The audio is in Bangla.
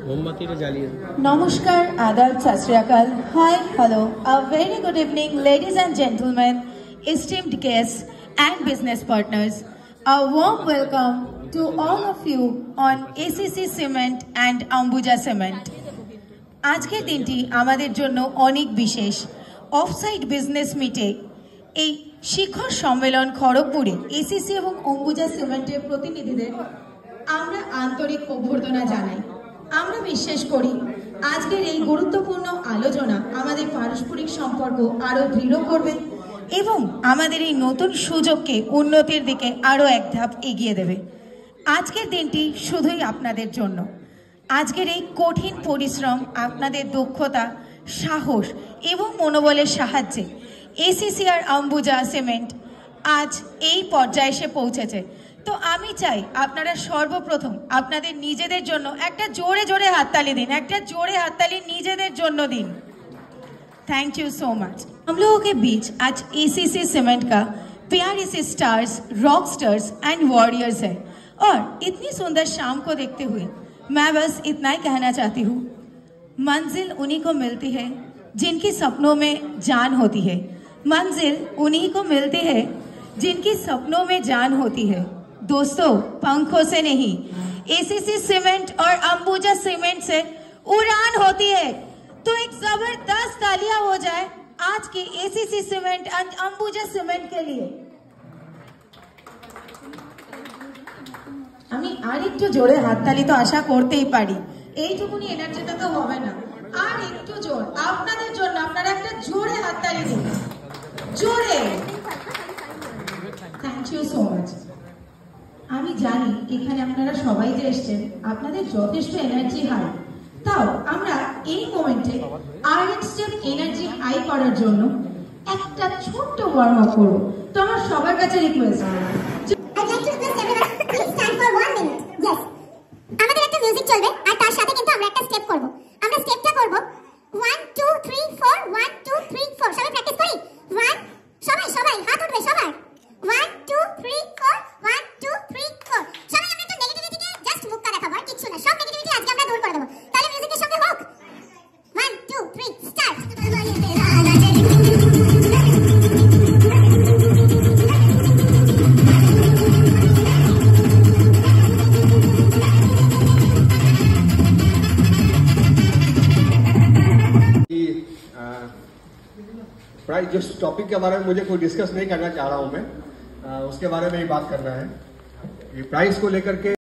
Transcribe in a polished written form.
मोमबत्ती জ্বালিয়ে Namaskar, Adab, Sat Shri Akal. Hi, hello. A very good evening, ladies and gentlemen, esteemed guests and business partners. A warm welcome to all of you on ACC Cement and Ambuja Cement. আজকের দিনটি আমাদের জন্য অনেক বিশেষ। অফসাইট বিজনেস মিটে এই শিখর সম্মেলন খড়গপুরে এসিসি এবং অম্বুজা সিমেন্টের প্রতিনিধিদের আমরা আন্তরিক অভ্যর্থনা জানাই। আমরা বিশ্বাস করি আজকের এই গুরুত্বপূর্ণ আলোচনা আমাদের পারস্পরিক সম্পর্ক আরো দৃঢ় করবে এবং আমাদের এই নতুন সুযোগকে উন্নতির দিকে আরো এক ধাপ এগিয়ে দেবে। আজকের দিনটি শুধুই আপনাদের জন্য। আজকের এই কঠিন পরিশ্রম, আপনাদের দক্ষতা, সাহস এবং মনোবলের সাহায্যে এসিসি আর অম্বুজা সিমেন্ট আজ এই পর্যায়ে এসে পৌঁছেছে। তো আমি চাই আপনারা সর্বপ্রথম আপনাদের নিজেদের জন্য একটা জোরে জোরে হাততালি দিন, একটা জোরে হাততালি নিজেদের जন্য दिन। Thank you so much. हम लोगों के बीच आज एसीसी सीमेंट का प्यारे से stars, rock stars and warriors है और इतनी सुंदर शाम को देखते हुए मैं बस इतना ही कहना चाहती हूँ, मंजिल उन्हीं को मिलती है जिनकी सपनों में जान होती है। मंजिल उन्हीं को मिलती है जिनकी सपनों में जान होती है। दोस्तों, पंखों से नहीं, एसीसी सीमेंट और अंबुजा सीमेंट से उड़ान होती है। तो एक जबरदस्त तालियां हो जाए आज के ACC cement and Ambuja cement के लिए। আমি আরেকটু জোরে হাততালি তো আশা করতেই পারি, এইটুকুনি এনার্জিটা তো হবে না, আর একটু জোর আপনাদের জন্য। আপনারা একটা জোরে হাততালি দিন, জোরে। Thank you so much. আমি জানি এখানে আপনারা সবাই যে এসেছেন আপনাদের যথেষ্ট এনার্জি হাই, তাও আমরা এই মোমেন্টে আর এক স্টেপ এনার্জি হাই করার জন্য একটা ছোট্ট ওয়ার্ম আপ করব। তো আমার সবার কাছে রিকোয়েস্ট, আমাদের একটা মিউজিক চলবে আর তার সাথে কিন্তু আমরা একটা স্টেপ করব। আমরা স্টেপটা করব 1 2 3 4 1 2 3 4। সবাই প্র্যাকটিস করি। 1 সবাই হাত উঠবে সবার। 1 2 3 4 1 2 3 4। সবাই আমরা একটু নেগেটিভিটিকে জাস্ট মুক্ত দেখাবো, আর কিছু না। সব নেগেটিভিটি আজকে আমরা দূর করে দেব। তাহলে মিউজিকের সঙ্গে হোক 1 2 3 স্টার্ট। प्राइस जिस टॉपिक के बारे में मुझे कोई डिस्कस नहीं करना चाह रहा हूं मैं, उसके बारे में ही बात करना है। ये प्राइस को लेकर के